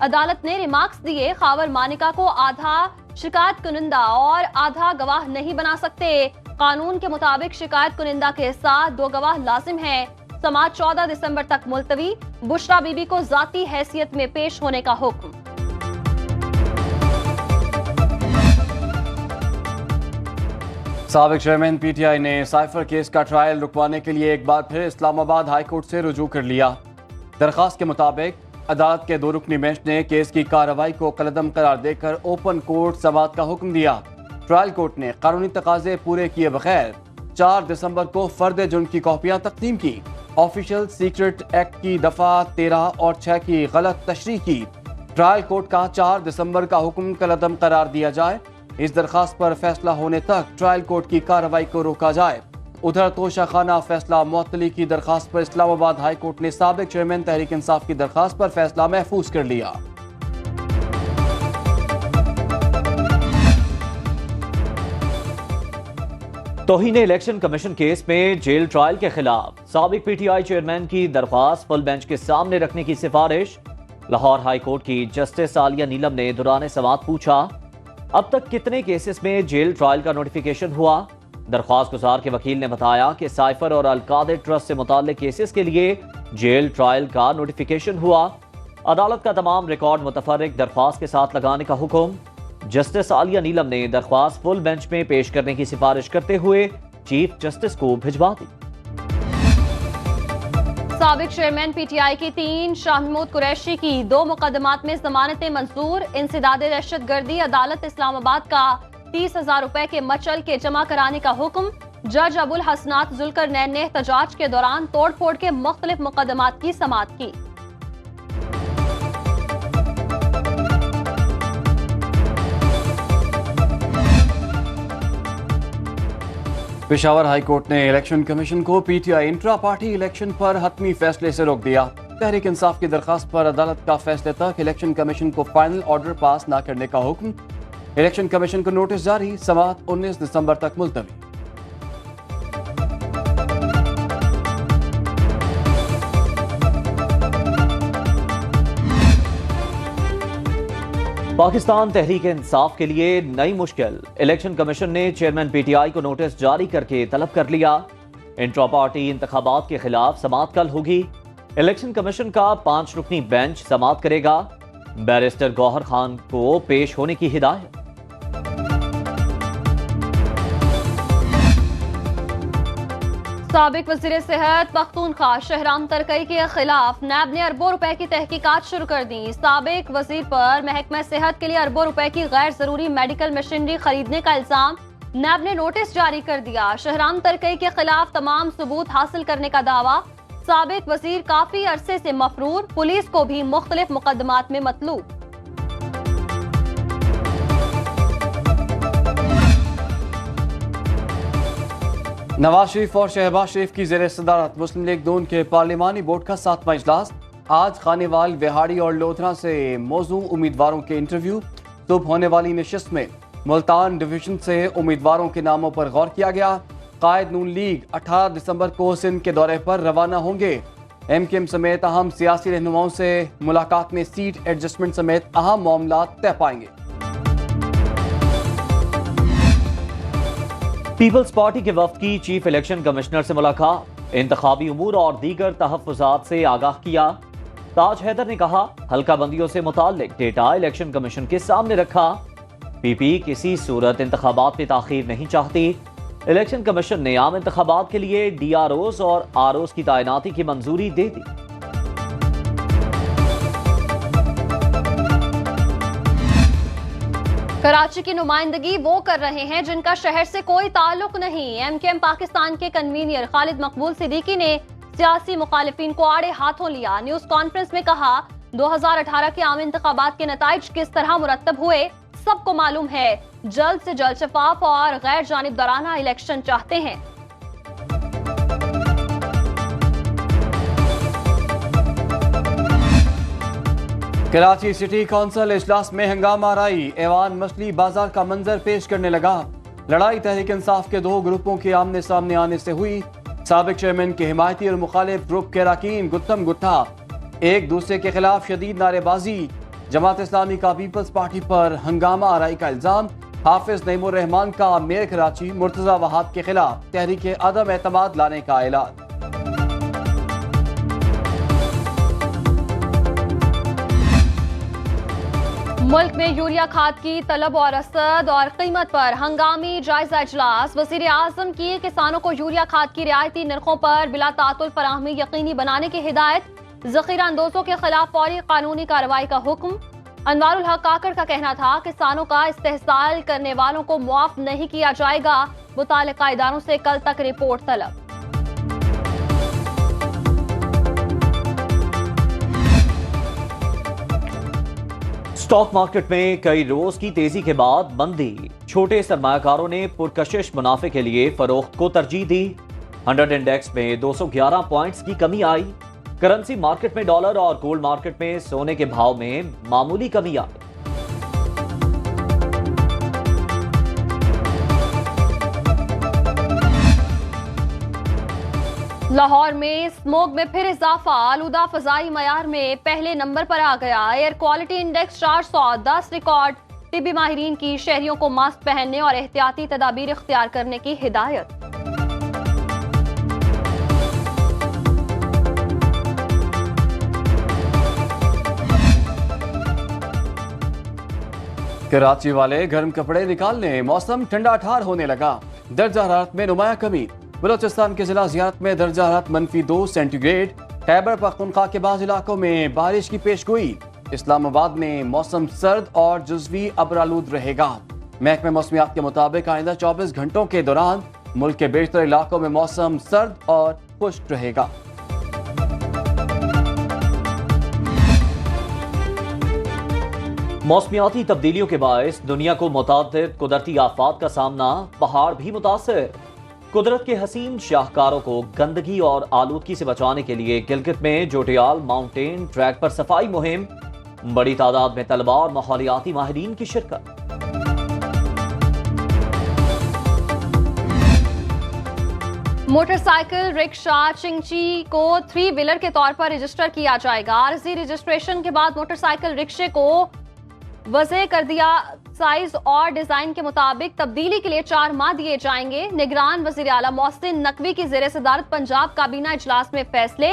عدالت نے ریمارکس دیے، خاور مانیکا کو آدھا شکایت کنندہ اور آدھا گواہ نہیں بنا سکتے۔ قانون کے مطابق شکایت کنندہ کے ساتھ 2 گواہ لازم ہیں۔ سماعت 14 دسمبر تک ملتوی، بشرا بی بی کو ذاتی حیثیت میں پیش ہونے کا حکم۔ سابق چیئرمین پی ٹی آئی نے سائفر کیس کا ٹرائل رکوانے کے لیے ایک بار پھر اسلام آباد ہائی کورٹ سے رجوع کر لیا۔ درخواست کے مطابق عدالت کے 2 رکنی بینچ نے کیس کی کارروائی کو کالعدم قرار دے کر اوپن کورٹ سماعت کا حکم دیا۔ ٹرائل کورٹ نے قانونی تقاضے پورے کیے بغیر 4 دسمبر کو فرد جرم کی کاپیاں تقسیم کی۔ آفیشل سیکرٹ ایکٹ کی دفعہ 13 اور 6 کی غلط تشریح کی۔ ٹرائل کورٹ کا 4 دسمبر کا حکم کالعدم قرار دیا جائے۔ اس درخواست پر فیصلہ ہونے تک ٹرائل کورٹ کی کارروائی کو روکا جائے۔ ادھر توشہ خانہ فیصلہ معطلی کی درخواست پر اسلام آباد ہائی کورٹ نے سابق چیئرمین تحریک انصاف کی درخواست پر فیصلہ محفوظ کر لیا۔ توہین الیکشن کمیشن کیس میں جیل ٹرائل کے خلاف سابق پی ٹی آئی چیئرمین کی درخواست فل بینچ کے سامنے رکھنے کی سفارش۔ لاہور ہائی کورٹ کی جسٹس عالیہ نیلم نے دوران سماعت پوچھا، اب تک کتنے کیسز میں جیل ٹرائل کا نوٹیفیکیشن ہوا؟ درخواست گزار کے وکیل نے بتایا کہ سائفر اور القادر ٹرسٹ سے متعلق کیسز کے لیے جیل ٹرائل کا نوٹیفیکیشن ہوا۔ عدالت کا تمام ریکارڈ متفرق درخواست کے ساتھ لگانے کا حکم۔ جسٹس عالیہ نیلم نے درخواست فل بینچ میں پیش کرنے کی سفارش کرتے ہوئے چیف جسٹس کو بھجوا دی۔ سابق چیئرمین پی ٹی آئی کی 3 شاہ محمود قریشی کی 2 مقدمات میں ضمانتیں منظور۔ انسداد دہشت گردی، عدالت اسلام آباد کا 30,000 روپے کے مچل کے جمع کرانے کا حکم۔ جج ابو الحسنات ذوالقرنین نے احتجاج کے دوران توڑ پھوڑ کے مختلف مقدمات کی سماعت کی۔ پشاور ہائی کورٹ نے الیکشن کمیشن کو P T I intra party election پر حتمی فیصلے سے روک دیا۔ تحریک انصاف کی درخواست پر عدالت کا فیصلے تک الیکشن کمیشن کو فائنل آرڈر پاس نہ کرنے کا حکم۔ الیکشن کمیشن کو نوٹس جاری، سماعت 19 دسمبر تک ملتوی۔ پاکستان تحریک انصاف کے لیے نئی مشکل، الیکشن کمیشن نے چیئرمین پی ٹی آئی کو نوٹس جاری کر کے طلب کر لیا۔ انٹرا پارٹی انتخابات کے خلاف سماعت کل ہوگی۔ الیکشن کمیشن کا 5 رکنی بینچ سماعت کرے گا۔ بیرسٹر گوہر خان کو پیش ہونے کی ہدایت۔ سابق وزیر صحت پختونخوا شہرام ترکی کے خلاف نیب نے اربوں روپے کی تحقیقات شروع کر دی۔ سابق وزیر پر محکمہ صحت کے لیے اربوں روپے کی غیر ضروری میڈیکل مشینری خریدنے کا الزام۔ نیب نے نوٹس جاری کر دیا۔ شہرام ترکی کے خلاف تمام ثبوت حاصل کرنے کا دعویٰ۔ سابق وزیر کافی عرصے سے مفرور، پولیس کو بھی مختلف مقدمات میں مطلوب۔ نواز شریف اور شہباز شریف کی زیر صدارت مسلم لیگ نون کے پارلیمانی بورڈ کا 7واں اجلاس۔ آج خانیوال، وہاڑی اور لودھرا سے موزوں امیدواروں کے انٹرویو۔ صبح ہونے والی نشست میں ملتان ڈویژن سے امیدواروں کے ناموں پر غور کیا گیا۔ قائد نون لیگ 18 دسمبر کو سندھ کے دورے پر روانہ ہوں گے۔ ایم کیو ایم سمیت اہم سیاسی رہنماؤں سے ملاقات میں سیٹ ایڈجسٹمنٹ سمیت اہم معاملات طے پائیں گے۔ پیپلز پارٹی کے وفد کی چیف الیکشن کمشنر سے ملاقات، انتخابی امور اور دیگر تحفظات سے آگاہ کیا۔ تاج حیدر نے کہا، حلقہ بندیوں سے متعلق ڈیٹا الیکشن کمیشن کے سامنے رکھا۔ پی پی کسی صورت انتخابات میں تاخیر نہیں چاہتی۔ الیکشن کمیشن نے عام انتخابات کے لیے ڈی آر اوز اور آر اوز کی تعیناتی کی منظوری دے دی۔ کراچی کی نمائندگی وہ کر رہے ہیں جن کا شہر سے کوئی تعلق نہیں۔ ایم کیو ایم پاکستان کے کنوینر خالد مقبول صدیقی نے سیاسی مخالفین کو آڑے ہاتھوں لیا۔ نیوز کانفرنس میں کہا، 2018 کے عام انتخابات کے نتائج کس طرح مرتب ہوئے سب کو معلوم ہے۔ جلد سے جلد شفاف اور غیر جانبدارانہ الیکشن چاہتے ہیں۔ کراچی سٹی کونسل اجلاس میں ہنگامہ آرائی، ایوان مچھلی بازار کا منظر پیش کرنے لگا۔ لڑائی تحریک انصاف کے 2 گروپوں کے آمنے سامنے آنے سے ہوئی۔ سابق چیئرمین کے حمایتی اور مخالف گروپ کے اراکین گتھم گتھا، ایک دوسرے کے خلاف شدید نعرے بازی۔ جماعت اسلامی کا پیپلز پارٹی پر ہنگامہ آرائی کا الزام، حافظ نعیم الرحمان کا میئر کراچی مرتضی وہاب کے خلاف تحریک عدم اعتماد لانے کا اعلان۔ ملک میں یوریا کھاد کی طلب اور رسد اور قیمت پر ہنگامی جائزہ اجلاس، وزیر اعظم کی کسانوں کو یوریا کھاد کی رعایتی نرخوں پر بلا تعطل فراہمی یقینی بنانے کی ہدایت، ذخیرہ اندوزوں کے خلاف فوری قانونی کارروائی کا حکم۔ انوار الحق کاکڑ کا کہنا تھا کسانوں کا استحصال کرنے والوں کو معاف نہیں کیا جائے گا، متعلقہ اداروں سے کل تک رپورٹ طلب۔ سٹاک مارکیٹ میں کئی روز کی تیزی کے بعد مندی، چھوٹے سرمایہ کاروں نے پرکشش منافع کے لیے فروخت کو ترجیح دی۔ 100 انڈیکس میں 211 پوائنٹس کی کمی آئی۔ کرنسی مارکیٹ میں ڈالر اور گولڈ مارکیٹ میں سونے کے بھاؤ میں معمولی کمی آئی۔ لاہور میں سموگ میں پھر اضافہ، آلودہ فضائی معیار میں پہلے نمبر پر آ گیا۔ Air quality index 410 record. طبی ماہرین کی شہریوں کو ماسک پہننے اور احتیاطی تدابیر اختیار کرنے کی ہدایت۔ کراچی والے گرم کپڑے نکال لیں، موسم ٹھنڈا ٹھار ہونے لگا، درجہ حرارت میں نمایاں کمی۔ بلوچستان کے ضلع زیارت میں درجہ حرارت -2 سینٹی گریڈ۔ خیبر پختونخوا کے بعض علاقوں میں بارش کی پیش گوئی۔ اسلام آباد میں موسم سرد اور جزوی ابرآلود رہے گا۔ محکمہ موسمیات کے مطابق آئندہ 24 گھنٹوں کے دوران ملک کے بیشتر علاقوں میں موسم سرد اور خشک رہے گا۔ موسمیاتی تبدیلیوں کے باعث دنیا کو متعدد قدرتی آفات کا سامنا، پہاڑ بھی متاثر۔ قدرت کے حسین شاہکاروں کو گندگی اور آلودگی سے بچانے کے لیے گلگت میں جوٹیال ماؤنٹین ٹریک پر صفائی مہم، بڑی تعداد میں طلباء اور ماحولیاتی ماہرین کی شرکت۔ موٹر سائیکل رکشا چنگچی کو 3 ویلر کے طور پر رجسٹر کیا جائے گا۔ عارضی رجسٹریشن کے بعد موٹر سائیکل رکشے کو وضع کر دیا، سائز اور ڈیزائن کے مطابق تبدیلی کے لیے 4 ماہ دیے جائیں گے۔ نگران وزیر اعلیٰ محسن نقوی کی زیر صدارت پنجاب کابینہ اجلاس میں فیصلے۔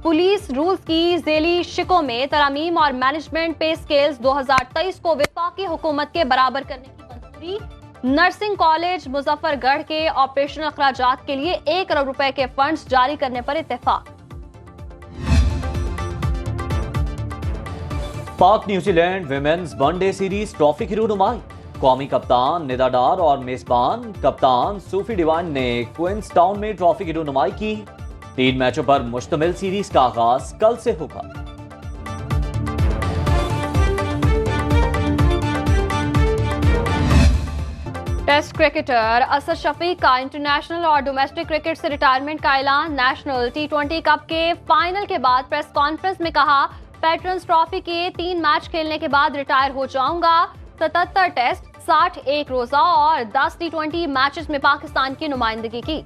پولیس رولز کی ذیلی شقوں میں ترامیم اور مینجمنٹ پے سکیلز 2023 کو وفاقی حکومت کے برابر کرنے کی منظوری۔ نرسنگ کالج مظفر گڑھ کے آپریشنل اخراجات کے لیے 1 کروڑ روپے کے فنڈز جاری کرنے پر اتفاق۔ پاک New Zealand women's one day series trophy کی رونمائی، قومی کپتان ندا ڈار اور میزبان کپتان صوفی ڈیوائن نے کوئنس ٹاؤن میں ٹرافی کی رونمائی کی۔ 3 میچوں پر مشتمل سیریز کا آغاز کل سے ہوگا۔ ٹیسٹ کرکٹر اسد شفیق کا انٹرنیشنل اور ڈومیسٹک کرکٹ سے ریٹائرمنٹ کا اعلان۔ نیشنل T20 کپ کے فائنل کے بعد پریس کانفرنس میں کہا، پیٹرنز ٹرافی کے 3 میچ کھیلنے کے بعد ریٹائر ہو جاؤں گا۔ 77 ٹیسٹ، 60 ایک روزہ اور 10 T20 میچز میں پاکستان کی نمائندگی کی۔